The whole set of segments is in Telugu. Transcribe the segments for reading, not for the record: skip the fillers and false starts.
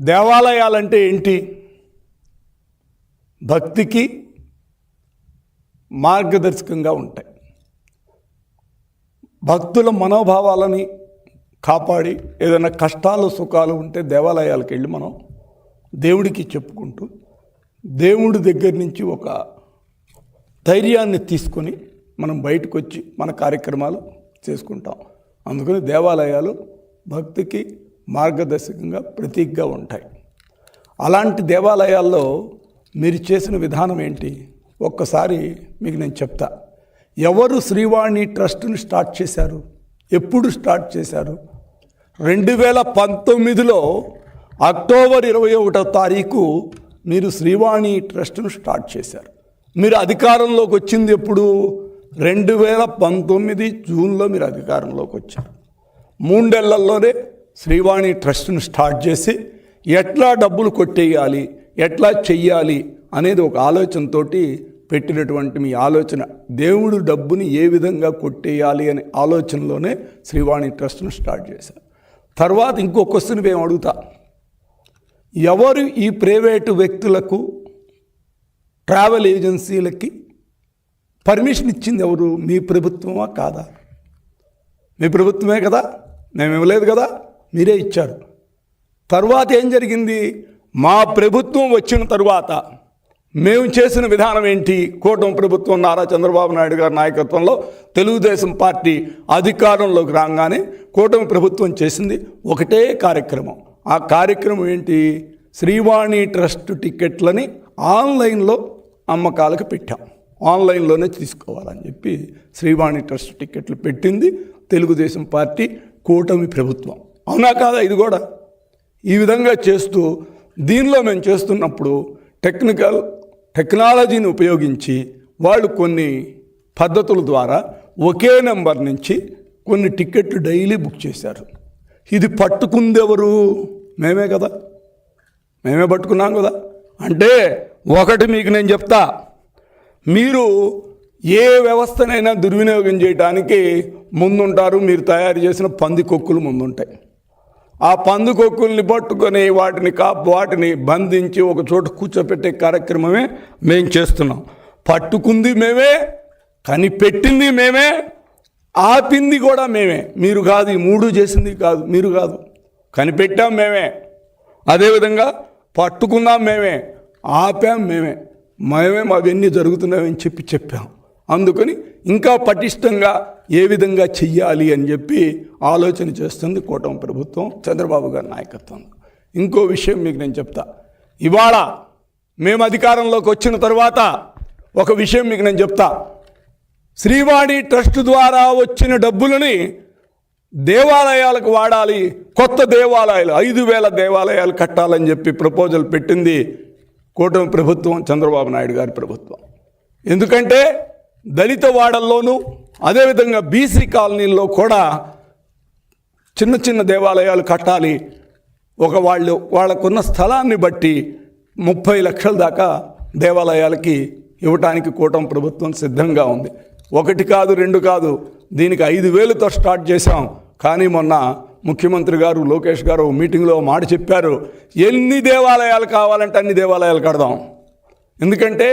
దేవాలయాలంటే ఏంటి? భక్తికి మార్గదర్శకంగా ఉంటాయి. భక్తుల మనోభావాలని కాపాడి ఏదైనా కష్టాలు సుఖాలు ఉంటే దేవాలయాలకు వెళ్ళి మనం దేవుడికి చెప్పుకుంటూ దేవుడి దగ్గర నుంచి ఒక ధైర్యాన్ని తీసుకొని మనం బయటకు వచ్చి మన కార్యక్రమాలు చేసుకుంటాం. అందుకని దేవాలయాలు భక్తికి మార్గదర్శకంగా ప్రతీకగా ఉంటాయి. అలాంటి దేవాలయాల్లో మీరు చేసిన విధానం ఏంటి? ఒక్కసారి మీకు నేను చెప్తా. ఎవరు శ్రీవాణి ట్రస్ట్ని స్టార్ట్ చేశారు? ఎప్పుడు స్టార్ట్ చేశారు? 2019లో అక్టోబర్ 21వ తారీఖు మీరు శ్రీవాణి ట్రస్ట్ను స్టార్ట్ చేశారు. మీరు అధికారంలోకి వచ్చింది ఎప్పుడు? 2019 జూన్లో మీరు అధికారంలోకి వచ్చారు. 3 నెలల్లోనే శ్రీవాణి ట్రస్ట్ను స్టార్ట్ చేసి ఎట్లా డబ్బులు కొట్టేయాలి, ఎట్లా చెయ్యాలి అనేది ఒక ఆలోచనతోటి పెట్టినటువంటి మీ ఆలోచన, దేవుడు డబ్బుని ఏ విధంగా కొట్టేయాలి అనే ఆలోచనలోనే శ్రీవాణి ట్రస్ట్ను స్టార్ట్ చేశారు. తర్వాత ఇంకో క్వశ్చన్ మేము అడుగుతా. ఎవరు ఈ ప్రైవేటు వ్యక్తులకు ట్రావెల్ ఏజెన్సీలకి పర్మిషన్ ఇచ్చింది? ఎవరు? మీ ప్రభుత్వమా కాదా? మీ ప్రభుత్వమే కదా, మేము ఇవ్వలేదు కదా, మీరే ఇచ్చారు. తర్వాత ఏం జరిగింది? మా ప్రభుత్వం వచ్చిన తరువాత మేము చేసిన విధానం ఏంటి? కూటమి ప్రభుత్వం నారా చంద్రబాబు నాయుడు గారి నాయకత్వంలో తెలుగుదేశం పార్టీ అధికారంలోకి రాగానే కూటమి ప్రభుత్వం చేసింది ఒకటే కార్యక్రమం. ఆ కార్యక్రమం ఏంటి? శ్రీవాణి ట్రస్ట్ టికెట్లని ఆన్లైన్లో అమ్మకాలకు పెట్టాం. ఆన్లైన్లోనే తీసుకోవాలని చెప్పి శ్రీవాణి ట్రస్ట్ టికెట్లు పెట్టింది తెలుగుదేశం పార్టీ కూటమి ప్రభుత్వం. అవునా కాదా? ఇది కూడా ఈ విధంగా చేస్తూ దీనిలో మేము చేస్తున్నప్పుడు టెక్నాలజీని ఉపయోగించి వాళ్ళు కొన్ని పద్ధతుల ద్వారా ఒకే నెంబర్ నుంచి కొన్ని టికెట్లు డైలీ బుక్ చేశారు. ఇది పట్టుకుందెవరు? మేమే కదా, మేమే పట్టుకున్నాం కదా. అంటే ఒకటి మీకు నేను చెప్తా, మీరు ఏ వ్యవస్థనైనా దుర్వినియోగం చేయడానికి ముందుంటారు. మీరు తయారు చేసిన పందికొక్కులు ముందుంటాయి. ఆ పందికొక్కుల్ని పట్టుకొని వాటిని బంధించి ఒక చోట కూర్చోపెట్టే కార్యక్రమమే మేము చేస్తున్నాం. పట్టుకుంది మేమే, కనిపెట్టింది మేమే, ఆపింది కూడా మేమే. మీరు కాదు. ఈ 3 చేసింది కాదు, మీరు కాదు. కనిపెట్టాం మేమే, అదేవిధంగా పట్టుకుందాం మేమే, ఆపాం మేమే. అవన్నీ జరుగుతున్నాయని చెప్పాం. అందుకని ఇంకా పటిష్టంగా ఏ విధంగా చెయ్యాలి అని చెప్పి ఆలోచన చేస్తుంది కూటమి ప్రభుత్వం చంద్రబాబు గారి నాయకత్వంలో. ఇంకో విషయం మీకు నేను చెప్తా. ఇవాళ మేము అధికారంలోకి వచ్చిన తర్వాత ఒక విషయం మీకు నేను చెప్తా. శ్రీవాణి ట్రస్ట్ ద్వారా వచ్చిన డబ్బులని దేవాలయాలకు వాడాలి. కొత్త దేవాలయాలు 5,000 దేవాలయాలు కట్టాలని చెప్పి ప్రపోజల్ పెట్టింది కూటమి ప్రభుత్వం, చంద్రబాబు నాయుడు గారి ప్రభుత్వం. ఎందుకంటే దళిత వాడల్లోనూ అదేవిధంగా బీసీ కాలనీల్లో కూడా చిన్న చిన్న దేవాలయాలు కట్టాలి. వాళ్ళకున్న స్థలాన్ని బట్టి 30 లక్షల దాకా దేవాలయాలకి ఇవ్వటానికి కూటమి ప్రభుత్వం సిద్ధంగా ఉంది. 1 కాదు 2 కాదు, దీనికి 5,000తో స్టార్ట్ చేశాం. కానీ మొన్న ముఖ్యమంత్రి గారు లోకేష్ గారు మీటింగ్లో మాట చెప్పారు, ఎన్ని దేవాలయాలు కావాలంటే అన్ని దేవాలయాలు కడదాం. ఎందుకంటే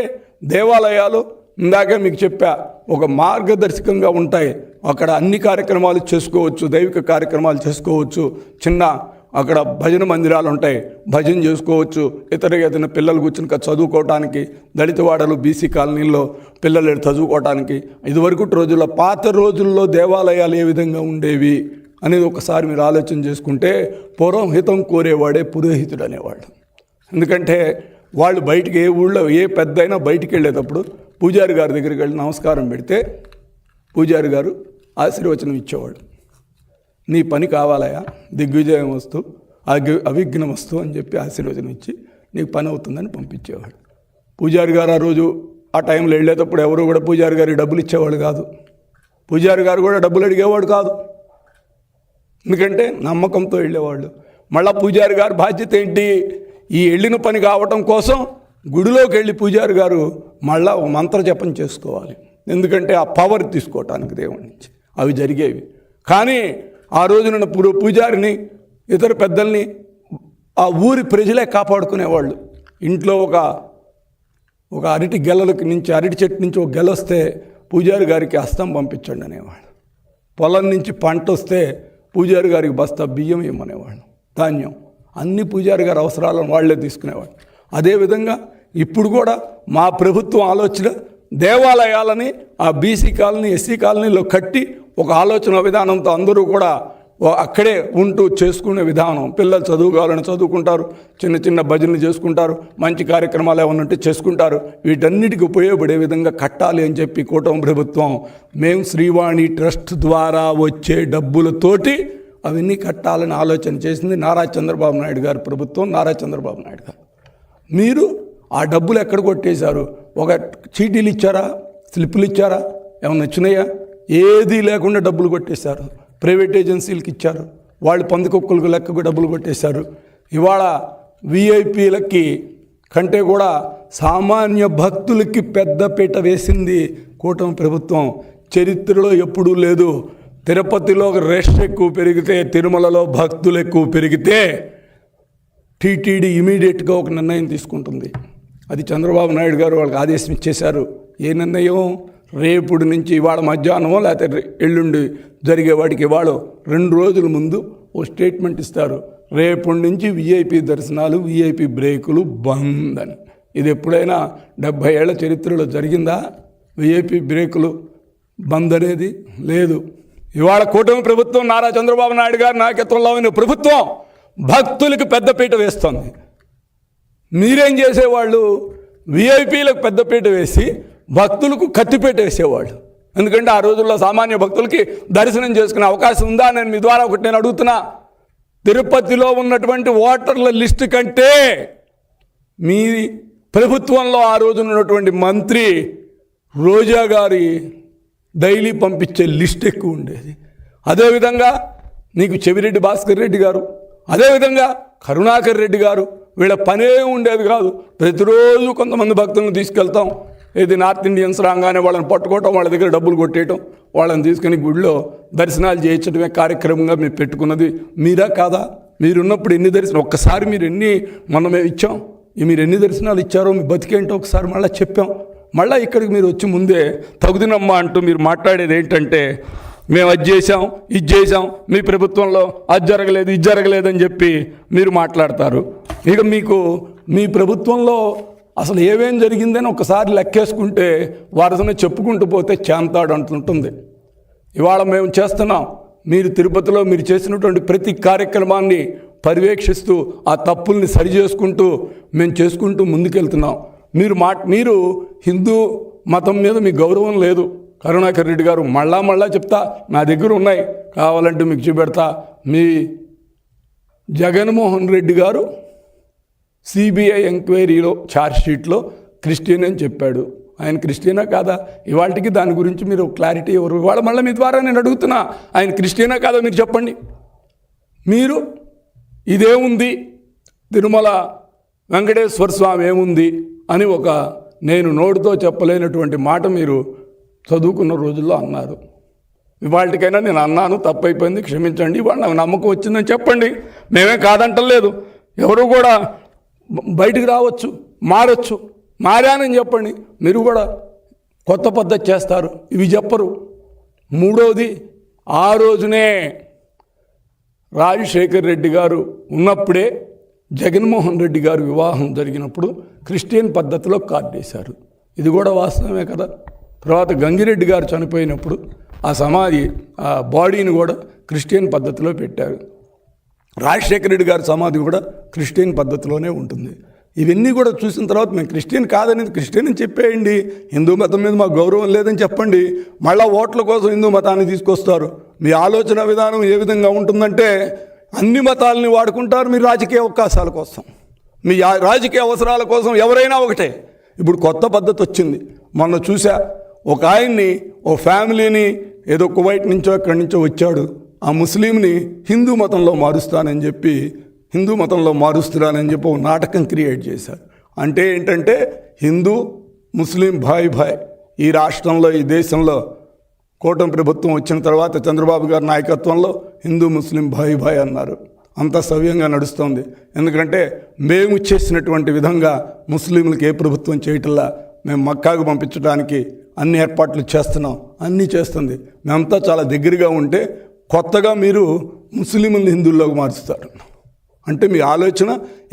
దేవాలయాలు ఇందాకే మీకు చెప్పా, ఒక మార్గదర్శకంగా ఉంటాయి. అక్కడ అన్ని కార్యక్రమాలు చేసుకోవచ్చు, దైవిక కార్యక్రమాలు చేసుకోవచ్చు. చిన్న అక్కడ భజన మందిరాలు ఉంటాయి, భజన చేసుకోవచ్చు. ఏదైనా పిల్లలు కూర్చుని చదువుకోవటానికి, దళితవాడలు బీసీ కాలనీల్లో పిల్లలు చదువుకోవటానికి, ఇదివరకు రోజుల్లో పాత రోజుల్లో దేవాలయాలు ఏ విధంగా ఉండేవి అనేది ఒకసారి మీరు ఆలోచన చేసుకుంటే, పూర్వం హితం కోరేవాడే పురోహితుడు అనేవాళ్ళు. ఎందుకంటే వాళ్ళు బయటికి ఏ ఊళ్ళో ఏ పెద్ద అయినా బయటికి వెళ్ళేటప్పుడు పూజారి గారి దగ్గరికి వెళ్ళి నమస్కారం పెడితే పూజారి గారు ఆశీర్వచనం ఇచ్చేవాడు. నీ పని కావాలయా, దిగ్విజయం వస్తూ అవిఘ్నం వస్తూ అని చెప్పి ఆశీర్వచనం ఇచ్చి నీకు పని అవుతుందని పంపించేవాడు. పూజారి గారు ఆ రోజు ఆ టైంలో వెళ్ళేటప్పుడు ఎవరు కూడా పూజారి గారికి డబ్బులు ఇచ్చేవాడు కాదు. పూజారి గారు కూడా డబ్బులు అడిగేవాడు కాదు. ఎందుకంటే నమ్మకంతో వెళ్ళేవాళ్ళు. మళ్ళీ పూజారి గారి బాధ్యత ఏంటి? ఈ వెళ్ళిన పని కావటం కోసం గుడిలోకి వెళ్ళి పూజారి గారు మళ్ళా ఒక మంత్ర జపం చేసుకోవాలి. ఎందుకంటే ఆ పవర్ తీసుకోవటానికి దేవుడి నుంచి. అవి జరిగేవి. కానీ ఆ రోజున పూజారిని ఇతర పెద్దల్ని ఆ ఊరి ప్రజలే కాపాడుకునేవాళ్ళు. ఇంట్లో ఒక అరటి గెలలకి నుంచి, అరటి చెట్టు నుంచి ఒక గెల వస్తే పూజారి గారికి హస్తం పంపించండి అనేవాడు. పొలం నుంచి పంట వస్తే పూజారి గారికి బస్తా బియ్యం ఇవ్వమనేవాడు, ధాన్యం. అన్ని పూజారి గారి అవసరాలను వాళ్లే తీసుకునేవాడు. అదేవిధంగా ఇప్పుడు కూడా మా ప్రభుత్వం ఆలోచన దేవాలయాలని ఆ బీసీ కాలనీ, ఎస్సీ కాలనీలో కట్టి ఒక ఆలోచన విధానంతో అందరూ కూడా అక్కడే ఉంటూ చేసుకునే విధానం. పిల్లలు చదువుకోవాలని చదువుకుంటారు, చిన్న చిన్న భజనలు చేసుకుంటారు, మంచి కార్యక్రమాలు ఏమైనా ఉంటే చేసుకుంటారు. వీటన్నిటికీ ఉపయోగపడే విధంగా కట్టాలి అని చెప్పి కూటమి ప్రభుత్వం మేము శ్రీవాణి ట్రస్ట్ ద్వారా వచ్చే డబ్బులతోటి అవన్నీ కట్టాలని ఆలోచన చేసింది నారా చంద్రబాబు నాయుడు గారి ప్రభుత్వం, నారా చంద్రబాబు నాయుడు గారు. మీరు ఆ డబ్బులు ఎక్కడ కొట్టేశారు? ఒక చీటీలు ఇచ్చారా? స్లిప్పులు ఇచ్చారా? ఏమన్నా వచ్చినాయా? ఏదీ లేకుండా డబ్బులు కొట్టేశారు. ప్రైవేట్ ఏజెన్సీలకు ఇచ్చారు, వాళ్ళు పందికొక్కులకు లెక్కకు డబ్బులు కొట్టేశారు. ఇవాళ విఐపీలకి కంటే కూడా సామాన్య భక్తులకి పెద్దపీట వేసింది కూటమి ప్రభుత్వం. చరిత్రలో ఎప్పుడూ లేదు. తిరుపతిలో రష్ ఎక్కువ పెరిగితే, తిరుమలలో భక్తులు ఎక్కువ పెరిగితే టీటీడీ ఇమీడియట్గా ఒక నిర్ణయం తీసుకుంటుంది. అది చంద్రబాబు నాయుడు గారు వాళ్ళకి ఆదేశం ఇచ్చేశారు. ఏ నిర్ణయం? రేపుడి నుంచి ఇవాళ మధ్యాహ్నమో లేకపోతే ఎల్లుండి జరిగే వాడికి ఇవాళ 2 రోజుల ముందు ఓ స్టేట్మెంట్ ఇస్తారు. రేపటి నుంచి విఐపీ దర్శనాలు, విఐపీ బ్రేకులు బంద్ అని. ఇది ఎప్పుడైనా 70 ఏళ్ల చరిత్రలో జరిగిందా? విఐపీ బ్రేకులు బంద్ అనేది లేదు. ఇవాళ కూటమి ప్రభుత్వం, నారా చంద్రబాబు నాయుడు గారి నాయకత్వంలో ఉన్న ప్రభుత్వం భక్తులకు పెద్దపీట వేస్తుంది. మీరేం చేసేవాళ్ళు? విఐపీలకు పెద్దపీట వేసి భక్తులకు కత్తిపేట వేసేవాళ్ళు. ఎందుకంటే ఆ రోజుల్లో సామాన్య భక్తులకి దర్శనం చేసుకునే అవకాశం ఉందా? నేను మీ ద్వారా ఒకటి నేను అడుగుతున్నా. తిరుపతిలో ఉన్నటువంటి ఓటర్ల లిస్టు కంటే మీ ప్రభుత్వంలో ఆ రోజు ఉన్నటువంటి మంత్రి రోజా గారి డైలీ పంపించే లిస్ట్ ఎక్కువ ఉండేది. అదేవిధంగా నీకు చెవిరెడ్డి భాస్కర్ రెడ్డి గారు, అదేవిధంగా కరుణాకర్ రెడ్డి గారు, వీళ్ళ పనే ఉండేది కాదు. ప్రతిరోజు కొంతమంది భక్తులను తీసుకెళ్తాం, ఇది నార్త్ ఇండియన్స్ రాగానే వాళ్ళని పట్టుకోవటం, వాళ్ళ దగ్గర డబ్బులు కొట్టేయటం, వాళ్ళని తీసుకుని గుడిలో దర్శనాలు చేయించడమే కార్యక్రమంగా మేము పెట్టుకున్నది. మీరా కాదా? మీరున్నప్పుడు ఎన్ని దర్శనం, ఒక్కసారి మీరు మేము ఇచ్చాం, మీరు ఎన్ని దర్శనాలు ఇచ్చారో మీ బతికేంటో ఒకసారి మళ్ళీ చెప్పాం. మళ్ళీ ఇక్కడికి మీరు వచ్చి ముందే తగుదినమ్మా అంటూ మీరు మాట్లాడేది ఏంటంటే మేము అది చేసాం, ఇది చేసాం, మీ ప్రభుత్వంలో అది జరగలేదు, ఇది జరగలేదని చెప్పి మీరు మాట్లాడతారు. ఇక మీకు మీ ప్రభుత్వంలో అసలు ఏమేం జరిగిందని ఒకసారి లెక్కేసుకుంటే వారసనే చెప్పుకుంటూ పోతే చేంతాడు అంటుంటుంది. ఇవాళ మేము చేస్తున్నాం. మీరు తిరుపతిలో మీరు చేసినటువంటి ప్రతి కార్యక్రమాన్ని పర్యవేక్షిస్తూ ఆ తప్పుల్ని సరి చేసుకుంటూ మేము చేసుకుంటూ ముందుకెళ్తున్నాం. మీరు హిందూ మతం మీద మీ గౌరవం లేదు. కరుణాకర్ రెడ్డి గారు మళ్ళా చెప్తా, నా దగ్గర ఉన్నాయి, కావాలంటే మీకు చూపెడతా. మీ జగన్మోహన్ రెడ్డి గారు సిబిఐ ఎంక్వైరీలో ఛార్జ్షీట్లో క్రిస్టియన్ అని చెప్పాడు. ఆయన క్రిస్టియనా కాదా? ఇవాళకి దాని గురించి మీరు క్లారిటీ ఎవరు? ఇవాళ మళ్ళీ మీ ద్వారా నేను అడుగుతున్నా, ఆయన క్రిస్టియనా కాదా మీరు చెప్పండి. మీరు ఇదేముంది, తిరుమల వెంకటేశ్వర స్వామి ఏముంది అని నేను నోటితో చెప్పలేనటువంటి మాట మీరు చదువుకున్న రోజుల్లో అన్నారు. ఇవాళకైనా నేను అన్నాను, తప్పైపోయింది, క్షమించండి, ఇవాళ నాకు నమ్మకం వచ్చిందని చెప్పండి. మేమే కాదంటలేదు. ఎవరు కూడా బయటికి రావచ్చు, మారచ్చు, మారానని చెప్పండి. మీరు కూడా కొత్త పద్ధతి చేస్తారు, ఇవి చెప్పరు. మూడోది, ఆ రోజునే రాజశేఖర్ రెడ్డి గారు ఉన్నప్పుడే జగన్మోహన్ రెడ్డి గారు వివాహం జరిగినప్పుడు క్రిస్టియన్ పద్ధతిలో కార్డు వేశారు. ఇది కూడా వాస్తవమే కదా. తర్వాత గంగిరెడ్డి గారు చనిపోయినప్పుడు ఆ సమాధి, ఆ బాడీని కూడా క్రిస్టియన్ పద్ధతిలో పెట్టారు. రాజశేఖర రెడ్డి గారి సమాధి కూడా క్రిస్టియన్ పద్ధతిలోనే ఉంటుంది. ఇవన్నీ కూడా చూసిన తర్వాత మేము క్రిస్టియన్ కాదని, క్రిస్టియన్ అని చెప్పేయండి, హిందూ మతం మీద మాకు గౌరవం లేదని చెప్పండి. మళ్ళీ ఓట్ల కోసం హిందూ మతాన్ని తీసుకొస్తారు. మీ ఆలోచన విధానం ఏ విధంగా ఉంటుందంటే అన్ని మతాలని వాడుకుంటారు మీరు రాజకీయ అవకాశాల కోసం, మీ రాజకీయ అవసరాల కోసం. ఎవరైనా ఒకటే. ఇప్పుడు కొత్త పద్ధతి వచ్చింది. మొన్న చూసా, ఒక ఆయన్ని, ఓ ఫ్యామిలీని ఏదో కువైట్ నుంచో ఎక్కడి నుంచో వచ్చాడు, ఆ ముస్లింని హిందూ మతంలో మారుస్తానని చెప్పి ఓ నాటకం క్రియేట్ చేశారు. అంటే ఏంటంటే హిందూ ముస్లిం భాయ్ ఈ రాష్ట్రంలో, ఈ దేశంలో కూటమి ప్రభుత్వం వచ్చిన తర్వాత చంద్రబాబు గారి నాయకత్వంలో హిందూ ముస్లిం భాయ్ అన్నారు. అంత సవ్యంగా నడుస్తుంది. ఎందుకంటే మేము చేసినటువంటి విధంగా ముస్లింలకు ఏ ప్రభుత్వం చేయటంలా. మేము మక్కాకు పంపించడానికి అన్ని ఏర్పాట్లు చేస్తున్నాం, అన్నీ చేస్తుంది. మేమంతా చాలా దగ్గరగా ఉంటే కొత్తగా మీరు ముస్లింలను హిందువుల్లోకి మార్చుతారు. అంటే మీ ఆలోచన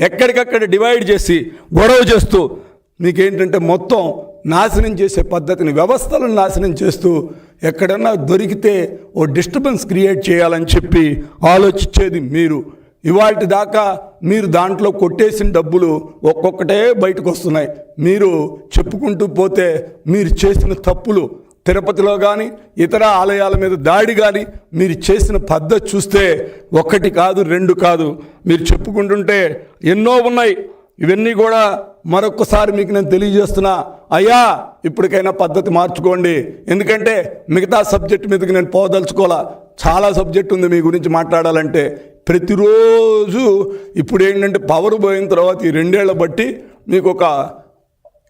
ఎక్కడికక్కడ డివైడ్ చేసి గొడవ చేస్తూ మీకేంటంటే మొత్తం నాశనం చేసే పద్ధతిని, వ్యవస్థలను నాశనం చేస్తూ ఎక్కడన్నా దొరికితే ఓ డిస్టర్బెన్స్ క్రియేట్ చేయాలని చెప్పి ఆలోచించేది మీరు. ఇవాటి దాకా మీరు దాంట్లో కొట్టేసిన డబ్బులు ఒక్కొక్కటే బయటకు వస్తున్నాయి. మీరు చెప్పుకుంటూ పోతే మీరు చేసిన తప్పులు తిరుపతిలో కానీ ఇతర ఆలయాల మీద దాడి కానీ మీరు చేసిన పద్ధతి చూస్తే ఒకటి కాదు, రెండు కాదు, మీరు చెప్పుకుంటుంటే ఎన్నో ఉన్నాయి. ఇవన్నీ కూడా మరొకసారి మీకు నేను తెలియజేస్తున్నా. అయ్యా, ఇప్పటికైనా పద్ధతి మార్చుకోండి. ఎందుకంటే మిగతా సబ్జెక్ట్ మీదకి నేను పోదలుచుకోవాలా. చాలా సబ్జెక్ట్ ఉంది మీ గురించి మాట్లాడాలంటే. ప్రతిరోజు ఇప్పుడు ఏంటంటే పవర్ పోయిన తర్వాత ఈ 2 ఏళ్ల బట్టి మీకు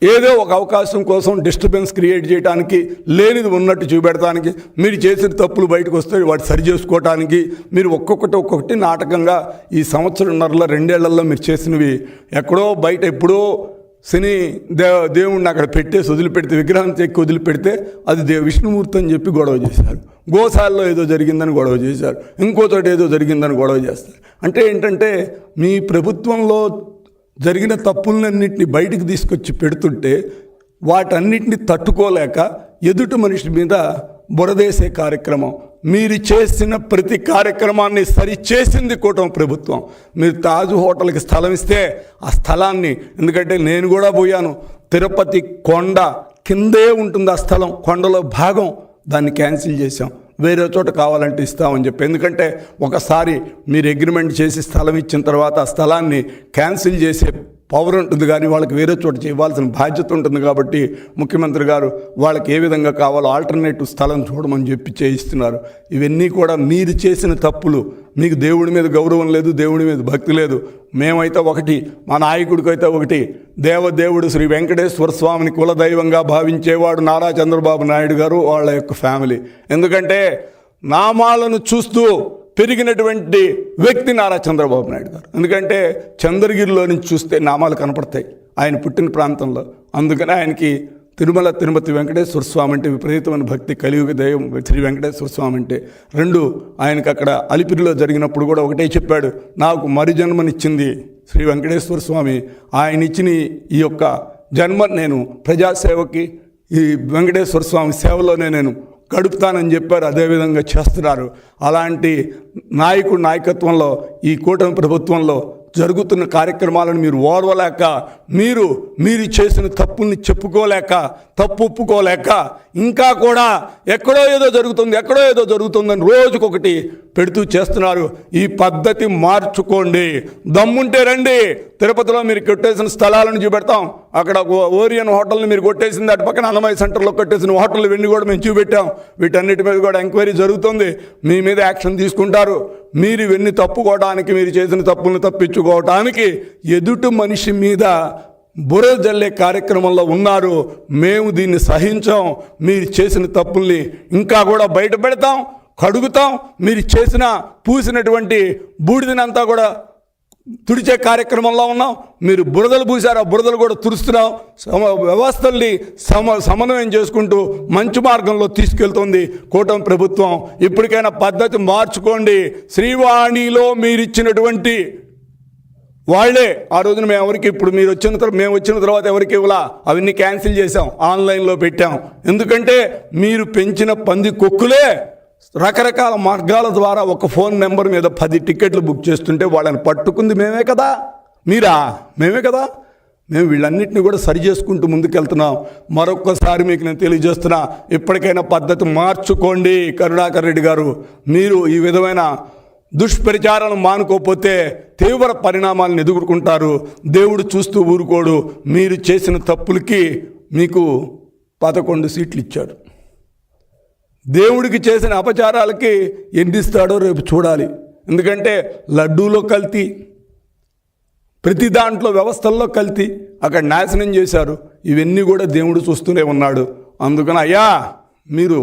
ఏదో ఒక అవకాశం కోసం డిస్టర్బెన్స్ క్రియేట్ చేయడానికి, లేనిది ఉన్నట్టు చూపెడటానికి, మీరు చేసిన తప్పులు బయటకు వస్తే వాటి సరి చేసుకోవటానికి మీరు ఒక్కొక్కటి నాటకంగా ఈ సంవత్సరంన్నరలో 2 ఏళ్లలో మీరు చేసినవి ఎక్కడో బయట ఎప్పుడో శని దేవుణ్ణి అక్కడ పెట్టేసి వదిలిపెడితే, విగ్రహం చెక్కి వదిలిపెడితే అది విష్ణుమూర్తి అని చెప్పి గొడవ చేశారు. గోశాలలో ఏదో జరిగిందని గొడవ చేశారు, ఇంకోచోట ఏదో జరిగిందని గొడవ చేస్తారు. అంటే ఏంటంటే మీ ప్రభుత్వంలో జరిగిన తప్పులన్నింటినీ బయటికి తీసుకొచ్చి పెడుతుంటే వాటన్నిటిని తట్టుకోలేక ఎదుటి మనిషి మీద బురదేసే కార్యక్రమం. మీరు చేసిన ప్రతి కార్యక్రమాన్ని సరిచేసింది కూటమి ప్రభుత్వం. మీరు తాజ్ హోటల్కి స్థలం ఇస్తే ఆ స్థలాన్ని, ఎందుకంటే నేను కూడా పోయాను, తిరుపతి కొండ కిందే ఉంటుంది ఆ స్థలం, కొండలో భాగం, దాన్ని క్యాన్సిల్ చేశాం. వేరే చోట కావాలంటే ఇస్తామని చెప్పి. ఎందుకంటే ఒకసారి మీరు అగ్రిమెంట్ చేసి స్థలం ఇచ్చిన తర్వాత ఆ స్థలాన్ని క్యాన్సిల్ చేసే పవర్ ఉంటుంది, కానీ వాళ్ళకి వేరే చోట చేయవలసిన బాధ్యత ఉంటుంది. కాబట్టి ముఖ్యమంత్రి గారు వాళ్ళకి ఏ విధంగా కావాలో ఆల్టర్నేటివ్ స్థలం చూడమని చెప్పి చేయిస్తున్నారు. ఇవన్నీ కూడా మీరు చేసిన తప్పులు. మీకు దేవుడి మీద గౌరవం లేదు, దేవుడి మీద భక్తి లేదు. మేమైతే ఒకటి, మా నాయకుడికైతే ఒకటి, దేవదేవుడు శ్రీ వెంకటేశ్వర స్వామిని కులదైవంగా భావించేవాడు నారా చంద్రబాబు నాయుడు గారు, వాళ్ళ యొక్క ఫ్యామిలీ. ఎందుకంటే నామాలను చూస్తూ పెరిగినటువంటి వ్యక్తి నారా చంద్రబాబు నాయుడు గారు. ఎందుకంటే చంద్రగిరిలో నుంచి చూస్తే నామాలు కనపడతాయి ఆయన పుట్టిన ప్రాంతంలో. అందుకని ఆయనకి తిరుపతి వెంకటేశ్వర స్వామి అంటే విపరీతమైన భక్తి, కలియుగ దైవం శ్రీ వెంకటేశ్వర స్వామి అంటే. 2, ఆయనకు అక్కడ అలిపిరిలో జరిగినప్పుడు కూడా ఒకటే చెప్పాడు, నాకు మరు జన్మనిచ్చింది శ్రీ వెంకటేశ్వర స్వామి, ఆయన ఇచ్చిన ఈ యొక్క జన్మ నేను ప్రజాసేవకి, ఈ వెంకటేశ్వర స్వామి సేవలోనే నేను గడుపుతానని చెప్పారు. అదేవిధంగా చేస్తున్నారు. అలాంటి నాయకత్వంలో ఈ కూటమి ప్రభుత్వంలో జరుగుతున్న కార్యక్రమాలను మీరు ఓర్వలేక, మీరు చేసిన తప్పుల్ని చెప్పుకోలేక, తప్పు ఒప్పుకోలేక, ఇంకా కూడా ఎక్కడో ఏదో జరుగుతుందని రోజుకొకటి పెడుతూ చేస్తున్నారు. ఈ పద్ధతి మార్చుకోండి. దమ్ముంటే రండి, తిరుపతిలో మీరు కొట్టేసిన స్థలాలను చూపెడతాం. అక్కడ ఓరియన్ హోటల్ని మీరు కొట్టేసింది, అటు పక్కన అన్నమయ్య సెంటర్లో కట్టేసిన హోటల్ ఇవన్నీ కూడా మేము చూపెట్టాం. వీటన్నిటి మీద కూడా ఎంక్వైరీ జరుగుతుంది. మీ మీద యాక్షన్ తీసుకుంటారు. మీరు ఇవన్నీ తప్పుకోవడానికి, మీరు చేసిన తప్పులను తప్పించుకోవటానికి ఎదుటి మనిషి మీద బురద జల్లే కార్యక్రమంలో ఉన్నారు. మేము దీన్ని సహించాం. మీరు చేసిన తప్పుల్ని ఇంకా కూడా బయట పెడతాం, కడుగుతాం. మీరు పూసినటువంటి బూడిదనంతా కూడా తుడిచే కార్యక్రమంలో ఉన్నాం. మీరు బురదలు పూసారు, ఆ బురదలు కూడా తుడుస్తున్నాం. వ్యవస్థల్ని సమన్వయం చేసుకుంటూ మంచి మార్గంలో తీసుకెళ్తుంది కూటమి ప్రభుత్వం. ఇప్పటికైనా పద్ధతి మార్చుకోండి. శ్రీవాణిలో మీరిచ్చినటువంటి వాళ్ళే ఆ రోజున మేము ఎవరికి, ఇప్పుడు మేము వచ్చిన తర్వాత ఎవరికి ఇవ్వాలా, అవన్నీ క్యాన్సిల్ చేసాం, ఆన్లైన్లో పెట్టాం. ఎందుకంటే మీరు పెంచిన పంది కొక్కులే రకరకాల మార్గాల ద్వారా ఒక ఫోన్ నెంబర్ మీద 10 టికెట్లు బుక్ చేస్తుంటే వాళ్ళని పట్టుకుంది మేమే కదా, మేమే కదా. మేము వీళ్ళన్నింటినీ కూడా సరి చేసుకుంటూ ముందుకెళ్తున్నాం. మరొక్కసారి మీకు నేను తెలియజేస్తున్నా, ఇప్పటికైనా పద్ధతి మార్చుకోండి. కరుణాకర్ రెడ్డి గారు, మీరు ఈ విధమైన దుష్ప్రచారాలను మానుకోకపోతే తీవ్ర పరిణామాలను ఎదుర్కొంటారు. దేవుడు చూస్తూ ఊరుకోడు. మీరు చేసిన తప్పులకి మీకు 11 సీట్లు ఇచ్చాడు. దేవుడికి చేసిన అపచారాలకి ఎన్ని ఇస్తాడో రేపు చూడాలి. ఎందుకంటే లడ్డూలో కల్తీ, ప్రతి దాంట్లో వ్యవస్థల్లో కల్తీ, అక్కడ నాశనం చేశారు. ఇవన్నీ కూడా దేవుడు చూస్తూనే ఉన్నాడు. అందుకని అయ్యా, మీరు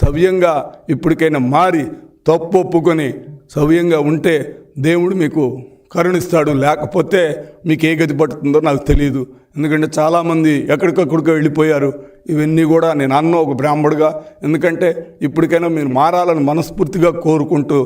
సవ్యంగా ఇప్పటికైనా మారి తప్పు ఒప్పుకొని సవ్యంగా ఉంటే దేవుడు మీకు కరుణిస్తాడు, లేకపోతే మీకు ఏ గతి పడుతుందో నాకు తెలియదు. ఎందుకంటే చాలామంది ఎక్కడికక్కడికో వెళ్ళిపోయారు. ఇవన్నీ కూడా నేను ఒక బ్రాహ్మడుగా, ఎందుకంటే ఇప్పటికైనా మీరు మారాలని మనస్ఫూర్తిగా కోరుకుంటూ